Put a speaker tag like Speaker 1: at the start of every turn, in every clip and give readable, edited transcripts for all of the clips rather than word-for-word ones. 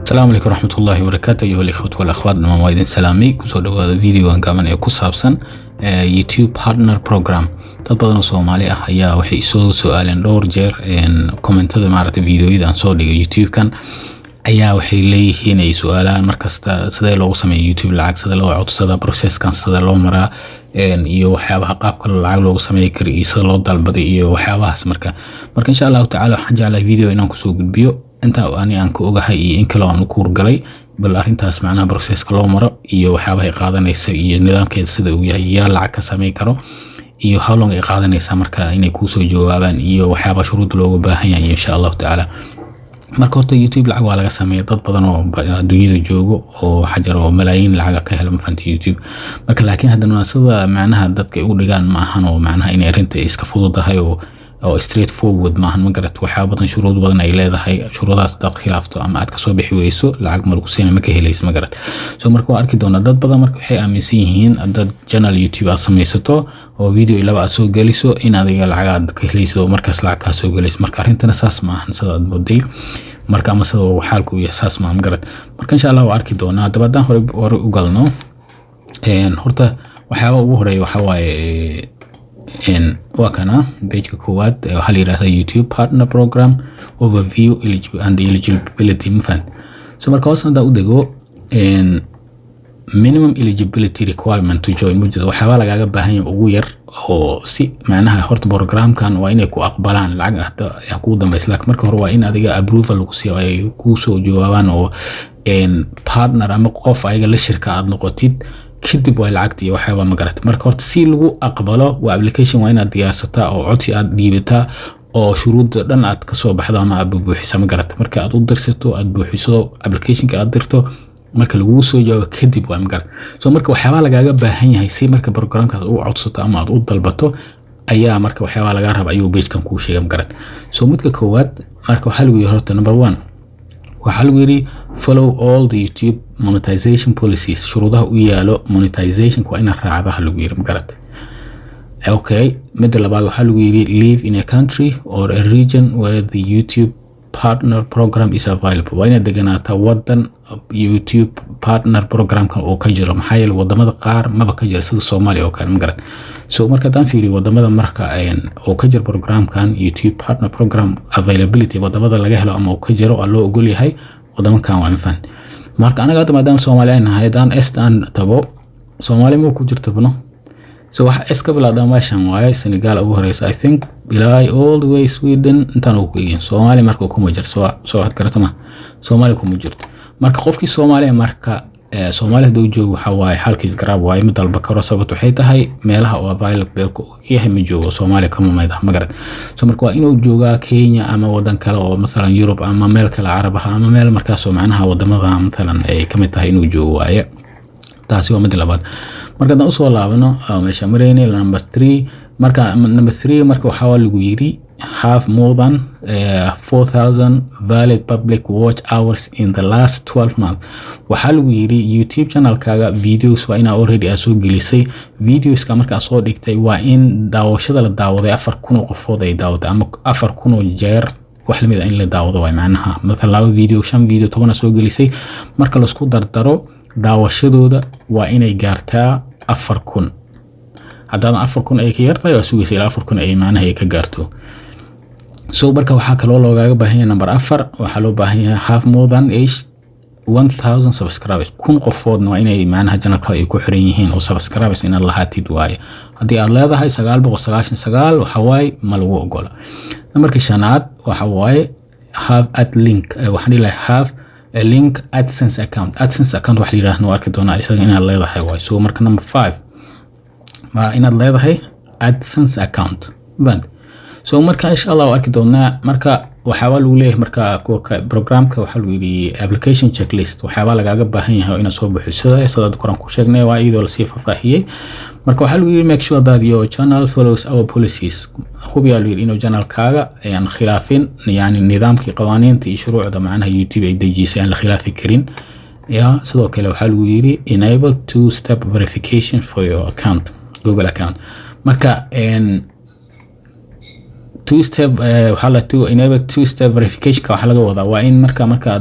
Speaker 1: السلام عليكم ورحمة الله وبركاته أيها الإخوة والأخوات نموايدين سلامي كسو دوادا فيديو كمان ee ku saabsan YouTube Partner Program dad badan oo Soomaali ah ayaa waxay soo su'aaleen dhowr jeer commentada maaragtay videoyada aan soo dhigay YouTube kan ayaa waxay leeyihiin ay su'aalaan markasta sidee loogu sameeyo YouTube lacag sida loo codsado process-kan sida loo maraa iyo waxyaabaha qaabka lacag loogu sameeyo karo iyo sida loo dalbaday iyo waxyaabahaas marka insha Allah ta'ala waxaan jeclahay video inaan ku soo gudbiyo inta aan ka ogahay iyo in kale aan ku urgalay bal arintaas macnaha process-ka loo maro iyo waxyaabaha ay qaadanayso iyo nidaamkeeda sida uu yahay yaa lacag ka sameey karo iyo how long ay qaadanaysa marka inay ku soo jawaabaan iyo waxyaabaha shuruud looga baahan yahay insha Allah ta'ala marka horta YouTube lacag waa laga sameeyaa dad badan oo adduunyada joogo oo xajar oo malaayiin lacag ka helo mafanta YouTube marka laakiin haddana sida macnaha dadka ay u dhigaan ma ahan oo macnaha inay arinta iska fududahay oo straight forward ma ahan ma garat waxa badan shuruud badan ay leedahay shuruudaas dad khilaafto ama aad ka soo bixi weyso lacag ma lagu siinay ma ka helayso ma garat soo marka waa arki doona dad badan marka waxay aaminsan yihiin dad channel YouTube aad samaysato oo video ilaa aad soo galiso in adiga lacag aad ka helayso markaas lacag ka soo galayso marka arintana saas ma ahan sida aad mooday marka ama sida xaalku yahay saas ma garat marka insha Allah waa arki doona dabadaan hore u galno horta waxyaaba ugu horeeya waxa waaye wakana page-ka koowaad waxa la yiraahdaa YouTube Partner Program Overview Eligibility mafahant so marka hoosan u dego minimum eligibility requirement to join mujada waxyaaba lagaga baahan yahay ugu yar oo si macnaha horta programkan waa inay ku aqbalaan lacag ah ku dambaysa laakiin marka hore waa in adiga approval lagu siiyo ay ku soo jawaabaan oo partner ama qof ayaga la shirka aad noqotid kadib way lacagtii waxyaaba ma garat marka horta si lagu aqbalo waa application waa inaad diyaarsataa oo codsi aad dhiibataa oo shuruudda dhan aad ka soo baxdo ama aad buuxiso ma garat marka aad u dirsato aad buuxiso application-ka aad dirto marka lagu soo jawaabo kadib waa ma garat soo marka waxyaaba lagaga baahan yahay si marka programkaas uu codsato ama aad u dalbato ayaa marka waxyaaba laga rabo ayuu page-kan ku sheegay ma garat soo midka koowaad marka waxa lagu yiri horta number 1 waxa lagu yiri follow all the YouTube monetization policies shuruudaha u yaalo monetization waa in raacadaha lagu yiri ma garat okay mid labaad waxa lagu yiri live in a country or a region where the YouTube Partner Program is available waa in deganaataa wadan YouTube Partner Program kan oo ka jiro maxaa yeelay wadamada qaar maba ka jiro sida Soomaaliya oo kale ma garan soo marka daan fiiri wadamada marka oo ka jiro programkan YouTube Partner Program availability wadamada laga helo ama oo ka jiro oo loo ogol yahay wadamankan waa infan marka anaga hadda maadaama Soomaaliya nahay daan estan tabo Soomaaliya ma ku jirto bano so waxa iska bilaada meeshan waaye Senegal ugu horeysa I think bilaa all the way Sweden intaan ugu geeyeen Soomaaliya marka kuma jirto soo had karatama Soomaaliya kuma jirto marka qofkii Soomaaliya marka Soomaaliya doo joogo waxa waaye halkiis garab waaye mid dalba karo sababtu waxay tahay meelaha oo available ku yahay ma joogo Soomaaliya kama meedah ma garad soo marka waa inuu joogaa Kenya ama wadan kale oo midalan Europe ama meel kale Carabaha ama meel markaas oo macnaha wadamada midalan ay kamid tahay inuu joogo waaye taasi waa mid labaad marka daan u soo laabano meesha mareynay number 3 marka number 3 marka waxa lagu yiri have more than 4000 valid public watch hours in the last 12 months waxa lagu yiri YouTube channel kaaga videos waa ina already soo gelisay videos ka marka soo dhigtay waa in daawashada la daawaday 4000 qofood ay daawaday ama 4000 jeer wax lamid ah in la daawado way macnaha mesela video 5 video 10 soo gelisay marka la isku dardaro daawashadooda waa inay gaartaa 4000 haddana 4000 ay ka yartahay waa sugaysa ilaa 4000 ay macnaha ay ka gaarto soo marka waxa kale oo looga baahan yahay number 4 waxa loo baahan yahay have more than 1000 subscribers kun qofoodna waa inay macnaha channelka ay ku xiran yihiin oo subscribers in Allah hatid waaye hadii aad leedahay 999 waxa waaye ma lagu ogola marka shanaad waxa waaye have at link waxaan ilaa have a link AdSense account wax liiraahno arki doona isaga inaad leedahay way soo marka number 5 ma inaad leedahay AdSense account band so marka insha Allah arki doonaa marka waxaa lagu leeyahay marka programka waxa lagu yiri application checklist waxaa lagaaga baahan yahay inaad soo buuxiso sida qoran ku sheegnay waa iyadoo la sii faahfaahiyay marka waxa lagu yiri make sure that your channel follows our policies hubiya inuu channelkaaga aan khilaafin yani nidaamkii qawaaniinta iyo shuruucda macnaha YouTube ay dejisay aan la khilaafi karin sidoo kale waxa lagu yiri enable two-step verification for your account Google account marka two-step to enable two-step verification waxa laga wadaa waa in marka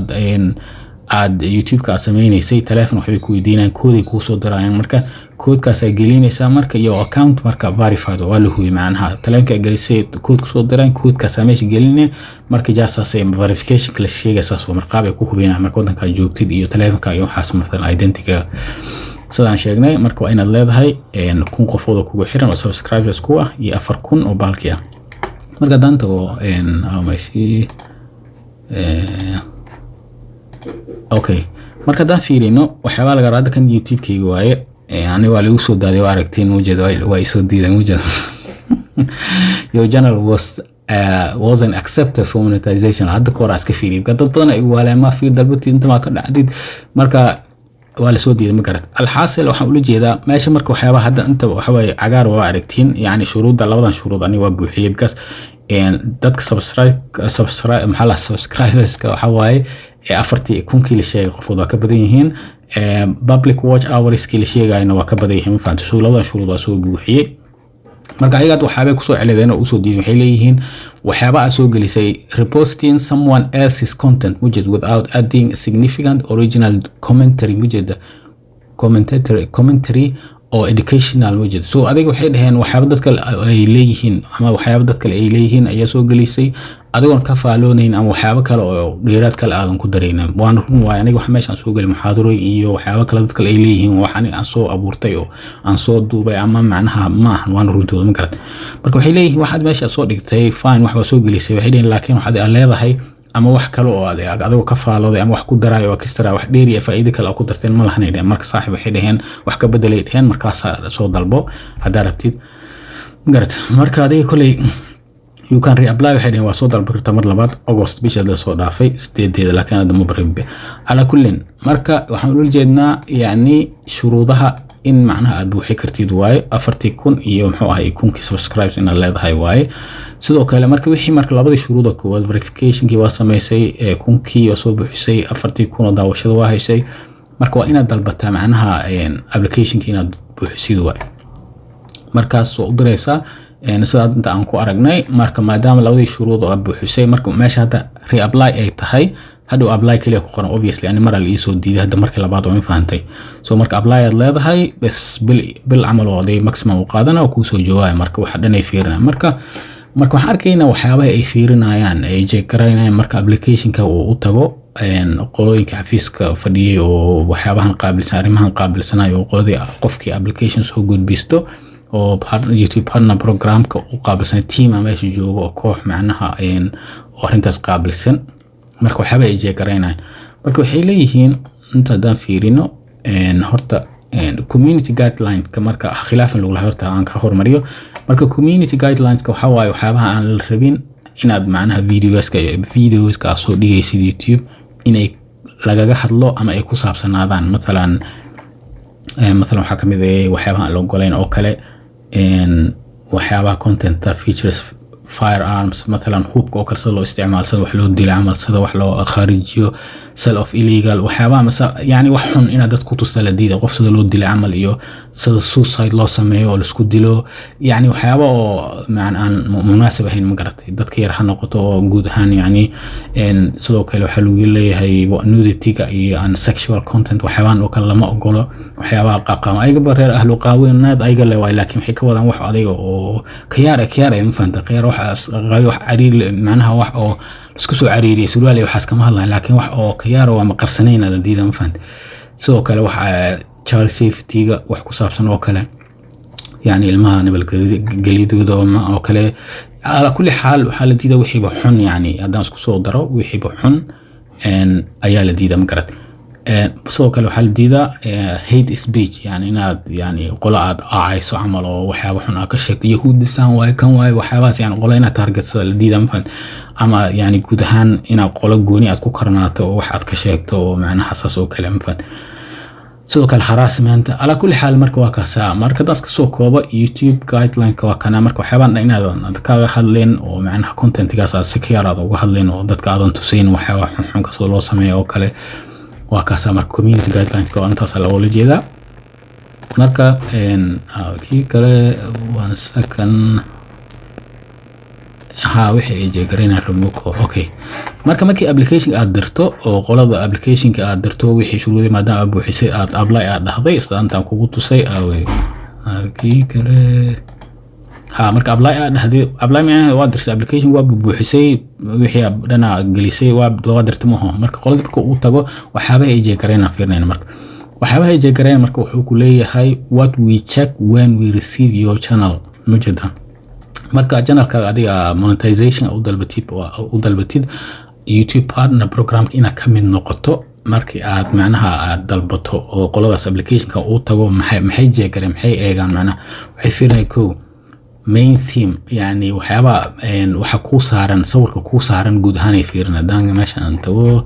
Speaker 1: aad YouTube ka sameeynaysa telefoon waxay ku weydiinayaan koodii ku soo dirayaan marka koodkaas ay gelinaysa marka iyo account marka verified waa la hubiyo macnaha telefoonka gelisay kood ku soo dirayaan koodkaas meesha gelinay marka jaasas ay verification kala sheegaysa soo marqaab ay ku hubinayaan marka wadanka joogtid iyo telefoonka iyo waxaas marka identity sidaan sheegnay marka waa inaad leedahay 1000 qofood kugu xiran oo subscribers ku ah iyo 4000 oo baalki ah marka danta oo amashi okay marka daan fiirino waxa laga raada kan YouTube kayga waaye ani waa lagu soo daaday aragtiin mujada way soo diiday mujada your channel wasn't accepted for monetization hadda koor aska fiiriyo dad badan ay walaama fiir dalbatii inta ma ka dhacdid marka waa la soo diiday ma garad alxaasil waxaan u jeedaa meesha marka waxyaabaha hadda inta waxa way cagaar waa aragtiin yani shuruudda labadan shuruud ani waa buuxiyay because dadka subscribe maxaa subscribers ka waxa waaye 40,000 la sheegay qofood waa ka badan yihiin public watch hours kii la sheegayna waa ka badan yihiin faanto labadan shuruud waa soo buuxiyay marka ayaga waxaabay ku soo celedeen oo soo diiday waxay leeyihiin waxyaaba soo gelisay reposting someone else's content mujad without adding a significant original commentary oo educational mujad so adiga waxay dhaheen waxyaaba dadka ay leeyihiin ama waxyaaba dadka ay leeyihiin ayaa soo gelisay adigoon ka faaloonayn ama waxyaaba kale oo dheeraad kale aadan ku dareenin waan run waay aniga waxa meeshan soo gali muxaadaro iyo waxyaaba kale dadka ay leeyihiin waxaan aan soo abuurtay oo aan soo duubay ama macnaha ma ahan waan runtooda ma garad marka waxay leeyihiin waxaad meesha soo dhigtay fine wax soo gelisay waxay dhaheen laakiin waxaad leedahay ama wax kale oo adiga ka faalooday ama wax ku daray oo extra wax dheeri ah faa'iido kale oo ku darteen ma lahayn marka saaxiib waxay dhaheen wax ka bedelay dhaheen markaas soo dalbo hadaa rabtid garad marka adiga kulay you can reapply waxay dhaheen waa soo dalbo kartaa mar labaad August bisha la soo dhaafay 8 laakiin hadda ma barbe ala kullin marka waxaan u jeednaa yani shuruudaha in macnaha aad buuxi kartid waaye 40,000 iyo muxuu ahay 1000 subscribers in la leedahay waaye sidoo kale marka wixii marka labadii shuruudo koowaad verification kii waa sameysay 1000 oo soo buuxisay 40,000 oo daawashada waa haysay marka waa inaad dalbataa macnaha application kii inaad buuxisid waaye markaas soo u diraysaa sida inta aan ku aragnay marka maadaama labadii shuruud oo buuxisay marka meesha hadda reapply ay tahay hadda apply kaliya ku qoran obviously ani mar la soo diiday hadda markii labaad oo ma fahantay so marka apply aad leedahay bas bil amal oo ay maximum u qaadana oo ku soo jawaabay marka waxa dhan ay fiirinayaan marka waxaan arkaynaa waxyaabaha ay fiirinayaan ay jeekarayaan marka application-ka uu u tago qolooyinka xafiiska fadhiyay oo waxyaabahan qaabilsan arrimahan qaabilsanayo oo qoladii qofkii application soo gudbisto oo YouTube partner programka u qaabilsan team ama meesha joogo oo koox macnaha oo arintaas qaabilsan marka waxba ay jeekarayaan marka waxay leeyihiin inta daan fiirino horta community guidelines ka marka khilaafan lagu lahaa horta aan ka hormariyo marka community guidelines ka waxa waaye waxyaabaha aan la rabin inaad macnaha videoska soo dhigaysid YouTube inay lagaga hadlo ama ay ku saabsanaadaan مثلا waxa kamid ah waxyaabaha aan la ogolayn oo kale waxyaabaha content features firearms مثلا hubka oo kale sida loo isticmaalsado wax loo dilo amal sida wax loo kharijiyo sell of illegal waxyaabaha yani wax xun in dad ku tusala diida qof sida loo dilo amal iyo sida suicide loo sameeyo oo la isku dilo yani waxyaaba oo aan munaasib ahayn ma garatay dadka yar ha noqoto oo guud ahaan yani sidoo kale waxa lagu leeyahay nudity-ga iyo sexual content waxyaabahan oo kale lama ogolo waxyaabaha qaaqam ayaga bareer ahlu qaawinaad ayaga leeyahay laakiin waxay ka wadaan wax adiga oo khiyaar ay ma fahanta khiyaar wax cariir macnaha wax oo isku soo cariiriyay surwaal iyo waxaas kama hadlaan laakiin wax oo khiyaar oo ma qarsanayna la diiday ma fahanta sidoo kale waxa child safety-ga wax ku saabsan oo kale يعني ilmaha nabadgelyadooda oo kale ala kulli xaal waxa la diiday wixii xun yani hadaan isku soo daro wixii xun ayaa la diiday ma garad sidoo kale waxaa la diidaa hate speech yani inaad yani qolo aad aacayso camal oo waxyaaba xun aad ka sheegto yahuudisaan waay kan waay waxyaabahaas yani qolo inaad targetsada la diidaa mafahant ama yani guud ahaan inaad qolo gooni aad ku karnaato oo wax aad ka sheegto oo macnaha saas oo kale mafahant sidoo kale harassment ala kulli xaal marka waa kaasa marka daas ka soo kooba YouTube guideline-ka waa kana marka waxyaabaan inaad kaaga hadleen oo macnaha content-gaas aad si ka yar aad uga hadleen oo dadka aadan tusayn waxyaaba xun ka soo loo sameeyo oo kale waa kaasa marka community guidelines-ka waa intaas la wada jeedaa marka kii kale one second wixii ay jeegareen remote okay marka markii application aad dirto oo qolada application-ka aad dirto wixii shuruudo maadaama aad buuxisay aad apply aad dhahday islaantaan kugu tusay kii kale marka apply aad dhahday apply macnaheedu waa dirtay application waa buuxisay wixii dhan aad gelisay waa dirtay maaha marka qolada marka uu tago waxyaabaha ay jeegareen fiirnayna marka waxyaabaha ay jeegareen marka wuxuu ku leeyahay what we check when we receive your channel mujada marka channelka adiga monetization u dalbatid YouTube partner programka ina ka mid noqoto markii aad macnaha aad dalbato oo qoladaas application-ka uu tago maxay jeegareen maxay eegaan macnaha waxay fiirinayaan ko main theme yani waxyaaba waxa ku saaran sawirka ku saaran guud ahaan ay fiirinayaan meesha aan tago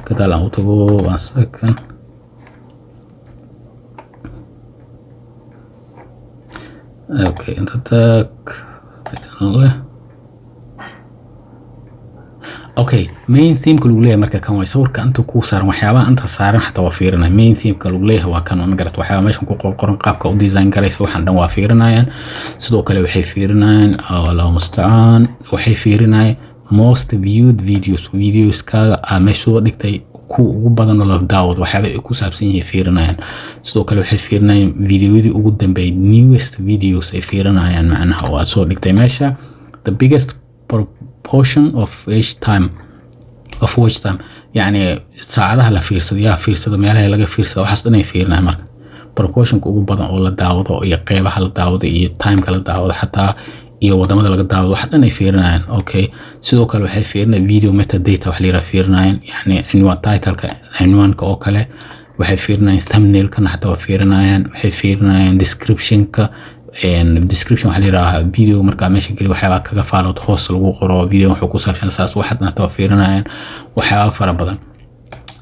Speaker 1: kadaal aan u tago one second okay inta tag okay main theme lagu leeyahay marka kan way sawirka inta ku saaran waxyaabaha inta saaran xataa waa fiirinay main theme lagu leeyahay waa kan ma garat waxyaaba meeshan ku qoran qaabka u design garaysa waxaan dhan waa fiirinayaan sidoo kale waxay fiirinayaan Allahu musta'an waxay fiirinayaan most viewed videos ka meesha soo dhigtay ku ugu badan oo la daawado waxyaaba ay ku saabsan yihiin fiirinayaan sidoo kale waxay fiirinayaan videoyadii ugu dambeeyay newest videos ay fiirinayaan macnaha oo soo dhigtay meesha the biggest proportion of watch time yani saacadaha la fiirsado meelaha laga fiirsado waxaas dhan ay fiirinayaan marka proportionka ugu badan oo la daawado iyo qeybaha la daawado iyo time-ka la daawado xataa iyo wadamada laga daawado wax dhan ay fiirinayaan okay sidoo kale waxay fiirinayaan video metadata wax la yiraahdo fiirinayaan yani cinwaan title-ka cinwaanka oo kale waxay fiirinayaan thumbnail-ka xataa waa fiirinayaan waxay fiirinayaan description-ka description wax la yiraahdo video marka meesha gali waxyaaba kaga faalood hoos lagu qoro video wuxuu ku saabsan saas wax xataa waa fiirinayaan waxyaaba fara badan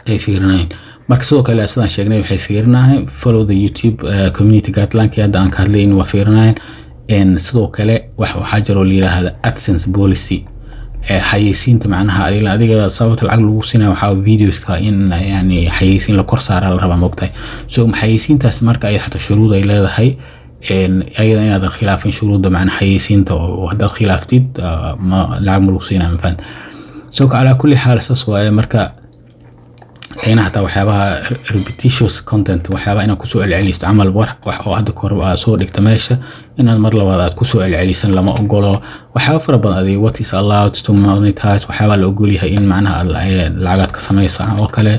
Speaker 1: ay fiirinayaan marka sidoo kale sidaan sheegnay waxay fiirinayaan follow the YouTube community guideline-ka hadda aan ka hadlayno waa fiirinayaan sidoo kale waxaa jiro la yiraahdo AdSense policy xayeysiinta macnaha adiga sababta lacag lagu siinayo waxa videoska in yani xayeysiin la kor saaraa la rabaa moogtahay so xayeysiintaas marka ay xataa shuruud ay leedahay ayada inaad khilaafin shuruudda macnaha xayeysiinta oo haddaad khilaaftid ma lacag ma lagu siinayo mafan so ala kulli xaal saas waaye marka ayna hataa waxyaabaha repetitious content waxyaaba inaad kusoo celceliso camal wax oo hadda kor aad soo dhigta meesha inaad mar labaad aad kusoo celcelisan lama ogolo waxyaaba fara badan adiga what is allowed to monetize waxyaaba la ogol yahay in macnaha lacagaad ka samayso oo kale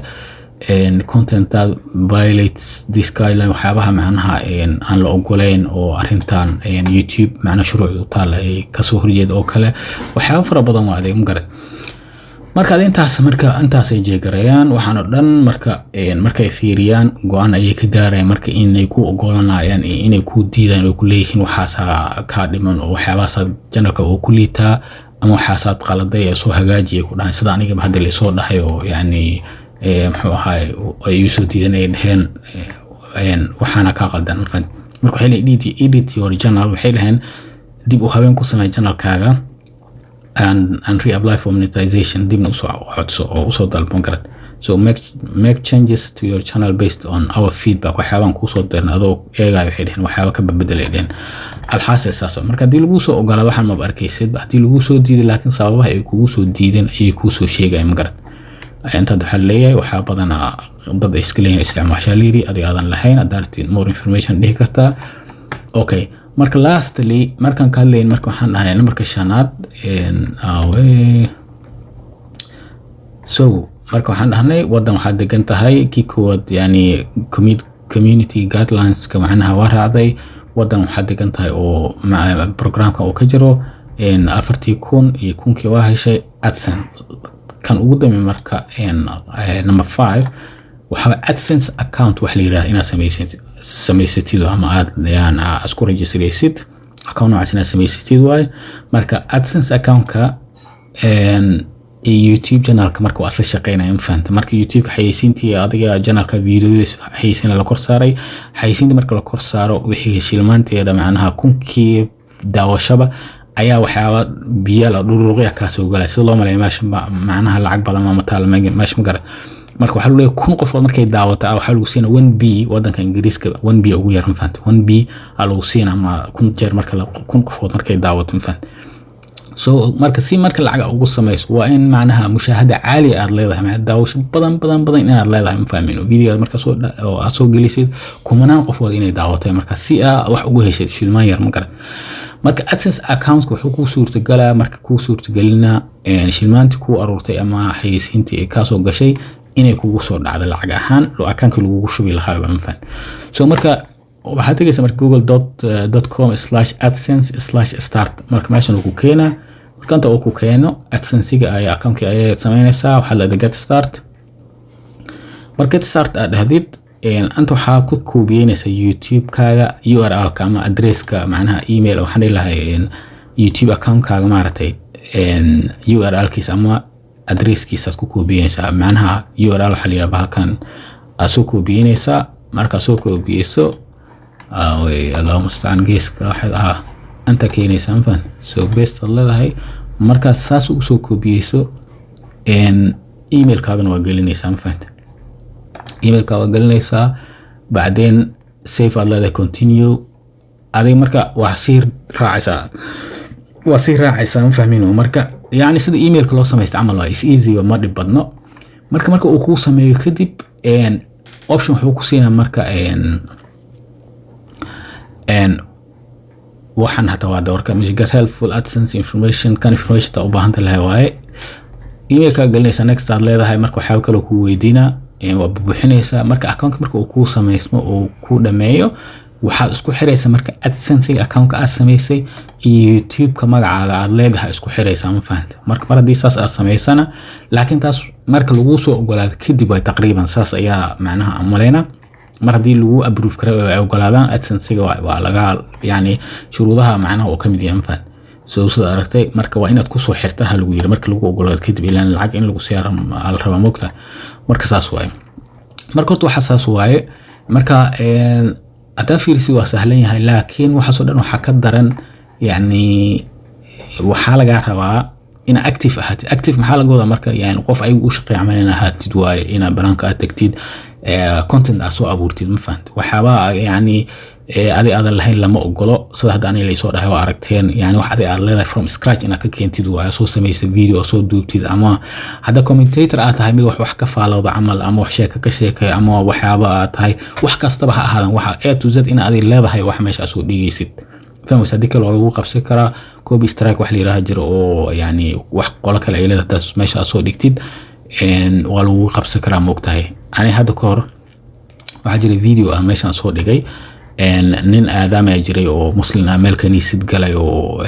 Speaker 1: content that violates this guideline waxyaabaha macnaha aan la ogoleyn oo arintan YouTube macnaha shuruucdu taal ay ka soo horjeed oo kale waxyaaba fara badan waa adiga magaray marka intaas ay jeegarayaan waxaan oo dhan markay fiiriyaan go'aan ay ka gaarayaan marka inay ku ogolanayaan inay ku diidaan oo ku leeyihiin waxaas ka dhiman oo waxyaabahaas channelka oo ku liitaa ama waxaas qaladay ee soo hagaajiye ku dhahay sida aniga hadda la soo dhahay oo yani muxuu ahaay ay soo diidan ay dhaheen waxaana ka qaldan marka waxay leeyihiin edit your channel waxay dhaheen dib u habeen ku samee channelkaaga and reapply for monetization dibna usoo dalban karad so make changes to your channel based on our feedback waxyaabaan kusoo dirna adoo eegaayo waxay dhaheen waxyaaba ka beddelay dhaheen alxaasay saas marka haddii lagu soo ogolaado waxaan maba arkaysid haddii lagu soo diiday laakiin sababaha ay kugu soo diideen ayay kuu soo sheegayaan magarad intaad waxaa leeyahay waxaa badanaa dad ay iska leeyihin isticmaashaa layiri adiga aadan lahayn haddaad aragtid more information dhihi kartaa okay marka lastly markaan ka hadlayn marka waxaan dhahay numberka 5aad so marka waxaan dhahnay wadan waxaa degan tahay kii koowaad yani community guidelines ka macnaha waa raacday wadan waxaa degan tahay oo programka oo ka jiro 40,000 iyo 1,000 waa heshay AdSense kan ugu dambeeyay marka number 5 waxa AdSense account wax la yiraahdo inaad samaysatid ama aad yani isku registraysid account noocaas inaad samaysatid waay marka AdSense account-ka YouTube channel-ka marka waa asla shaqeynaya ma fahanta marka YouTube-ka xayeysiintii adiga channel-ka videoyada xayeysiin la kor saaray xayeysiinta marka la kor saaro wixii shilmaanteeda macnaha kunkii daawashaba ayaa waxyaaba biyo la dhuruqya ka soo galay sida loo maleeyo meesha macnaha lacag badan ma taal meesha ma garan marka waxa loo kun qof markay daawata waxa lagu siina 1B wadanka Ingiriiska 1B ugu yar ma fahanta 1B lagu siina ama kun jeer marka kun qof markay daawato ma fahanta so marka si marka lacag ugu sameeyso waa in macnaha mushahada caali aad leedahay ma daawasho badan inaad leedahay ma fahmin video marka soo gelisid kumanaan qofood inay daawatay marka si wax ugu heshay shilmaan yar ma garan marka AdSense account wuxuu ku suurtagalaa marka ku suurtagalina shilmaanti ku aroortay ama xayeysiintii ka soo gashay inay kugu soo dhacdo lacag ahaan loo account lagu shubi lahaa ma fahmin so marka waxaad tagaysaa marka google.com/adsense/start marka meeshan uu ku keenaa marka inta uu ku keeno AdSense-ga ay account-ka ay sameynaysaa waxa la get start marka get start aad dhahdid anta waxaa ku koobiyeynaysaa YouTube-kaaga URL-ka ama address-ka macnaha email waxaan ilahay YouTube account-kaaga maartay URL-kiisa ama address-kiisa ku koobiyeynaysaa macnaha URL waxa la yiraahdaa halkan soo koobiyeynaysaa marka soo koobiyeyso اللهم استعان جيس واحد انت كينيسا فان سو بيست الله marka saas u soo koobiyeyso email kaagan waa gelinaysaa fahant email ka waa gelinaysaa baadeen save alla continue adiga marka waa sii raacaysaa ma fahmino marka yani sida email ka loo sameeyo amal waa is easy ma dhib badno marka uu ku sameeyo kadib option wuxuu ku siinaa marka waxaan hata waa doorka get helpful AdSense information kan information ta u baahan tahay waaye email ka gelinaysa next aad leedahay marka waxa kale ku weydiina waa buuxinaysa marka account marka uu ku sameeysmo oo ku dhameeyo waxaad isku xiraysaa marka AdSense account aad sameysay YouTube ka magacaaga aad leedahay isku xiraysaa ma fahanta marka mar hadii saas aad sameysana laakiin taas marka lagu soo ogolaado kadib way taqriiban saas ayaa macnaha amaleena mar hadii lagu approve karo ay ogolaadaan AdSense-ga waa laga yani shuruudaha macnaha oo kamid yahay fahant soo sida aragtay marka waa inaad ku soo xirtaa lagu yiri marka lagu ogolaado kadib ilaa lacag in lagu siyaaro al raba moogta marka saas waay marka waxa saas waay marka ada fiirsi waa sahlan yahay laakiin waxa soo dhan waxa ka daran yani waxa laga rabaa ina active ahaat active maxaa laga wadaa marka yani qof ay u shaqeeyo amalina ahaatid waay ina banaanka aad tagtid content aad soo abuurtid ma fahant waxaba yani aad lahayn lama ogolo sida hadda aan leeyahay soo dhahay waa aragteen yani wax aad leedahay from scratch ina ka keentid waa soo sameysay video soo duubtid ama hadda commentator aad tahay mid wax ka faalowda amal ama wax sheeka ka sheekay ama waxyaaba aad tahay wax kastaba ha ahaadan waxa A to Z ina aad leedahay wax meesha soo dhigaysid فهم صديق لو قبسي كرا كوبي سترايك wax liiraha jiro oo yani wax qolo kale ay leedahay meesha soo dhigtid waa lagu qabsan karaa moogtahay ani hadda ka hor waxa jiray video meesha soo dhigay nin aadama jiray oo muslim meel kaniisad galay oo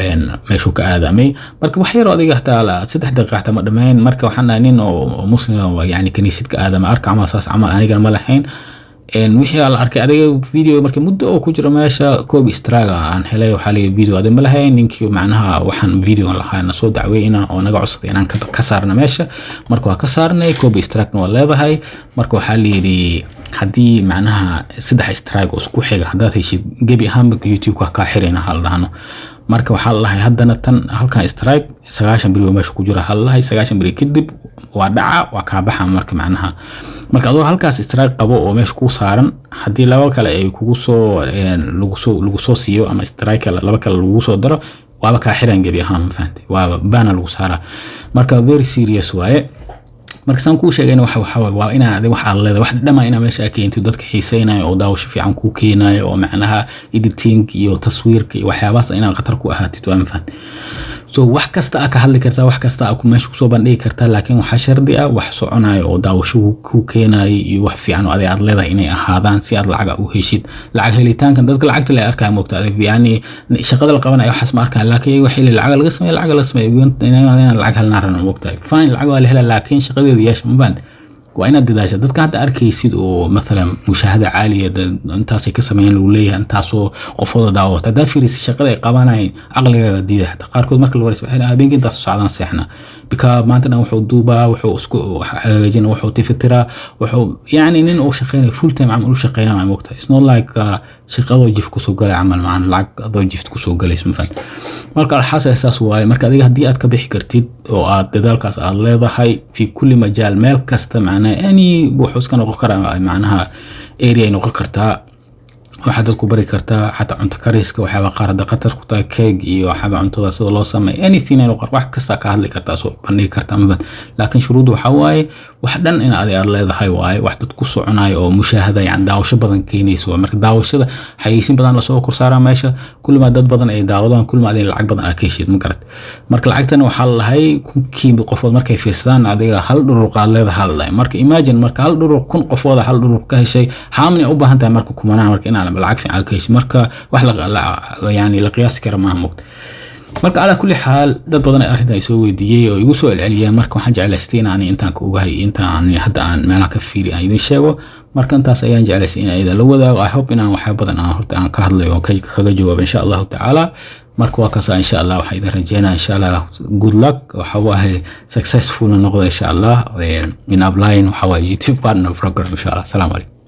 Speaker 1: meeshu ka aadamay marka wax yar adiga xataa 3 daqiiqo ma dhameyn marka waxaan nin oo muslim yani kaniisad ka aadama arka ama saas amal aniga ma lahayn wixii la arkay adiga video markii muddo oo ku jiro meesha koobi istraaga aan helay waxa la video aad ma lahayn ninkii macnaha waxaan video lahayn soo dacweeyna oo naga cusubay inaan ka saarna meesha marka waa ka saarnay koobi istraagna waa leedahay marka waxa la yiri hadii macnaha 3 istraag oo isku xiga hadaad heshid gabi ahaan YouTube ka xirina hal dhahno marka waxa la lahay hadana tan halkan istraag 9 bari meesha ku jira hal lahay 9 bari kadib waa dhaca waa ka baxa marka macnaha marka adoo halkaas istraag qabo oo meesha ku saaran hadii laba kale ay kugu soo lagu soo siiyo ama istraag laba kale lagu soo daro waaba ka xiran gabi ahaan fahantay waaba bana lagu saara marka very serious waaye marka san ku sheegayna waxa waa ina wax aan leedahay wax dhama ina meesha ka keento dadka xiiseynaayo oo daawasho fiican ku keenayo oo macnaha editing iyo taswiirka iyo waxyaabaas ina khatar ku ahaatid waa fahantay so wax kasta ka hadli kartaa wax kasta ku meesha ku soo bandhigi kartaa laakiin waxa shardi ah wax soconayo oo daawasho ku keenayo iyo wax fiican oo aad leedahay inay ahaadaan si aad lacag u heshid lacag helitaanka dadka lacagta la arkay moogta yani shaqada la qabanayo waxas ma arkaan laakiin waxa lacag laga sameeyo inaan lacag helnaa rano moogta fine lacag waa la helaa laakiin shaqadeedu yeesho ma baan وأنا دداشة دت كانت أركيسيد ومثلا مشاهدة عالية أنت كسمين الولية أنت عصو قفوضة دعوة تدافير الشقة قابانا عقلي دي حتى قاركود مركز الوريس إحنا بيجي أنت صعدان سحنا بكا ما عندنا وحو دوبا وحو اسكو جينا وحو تفترا وحو يعني نين أو شقينا فول تايم عملوا شقينا مع وقتها it's not like شقة ضو جيف كسو قال عمل معنا العق ضو جيف كسو قال اسم فن مركز الحاسة أساس واي مركز هذه هدي أتكبح كرتيد وعاد دالكاس الله ضحي في كل مجال مال كست معنا يعني بوحوس كانوا قرأ معناها area نقول كرتا waxaad ku bari kartaa xataa cunto kariska waxa qaar daqatar ku tahay cake iyo waxa cuntada sida loo sameeyo anything inuu wax kasta ka hadli kartaa soo bandhigi kartaa laakiin shuruudu waxa waaye wax dhan in aad leedahay waaye wax dad ku soconayo oo mushaahada yani daawasho badan keenayso marka daawashada xayeysiin badan la soo korsaaraa meesha kulma dad badan ay daawadaan kulma ay lacag badan ka heshid ma garat marka lacagtan waxa la lahay kunkii qofood markay fiirsadaan adiga hal dhuruq aad leedahay hal lahay marka imagine marka hal dhuruq kun qofood hal dhuruq ka heshay haamni u baahan tahay marka kumana marka in بالعكس على كيس مركا وحلا يعني لقياس كرمها مقت مركا على كل حال دad badan ay arinta ay soo weydiiyay oo igu soo celceliyeen marka waxaan jeclaysteen aan intaan ku ogahay intaan hadda aan meelaha ka fiiri ay idin sheego marka intaas ayaan jeclaysay in ay la wadaago I hope inaan wax badan aan horta aan ka hadlayo oo kaga jawaab insha Allah ta'ala marka waa kaasa insha Allah waxa idin rajeynaa insha Allah good luck waxa waaye successful noqdo insha Allah in applying waxa waaye YouTube partner program insha Allah assalamu alaykum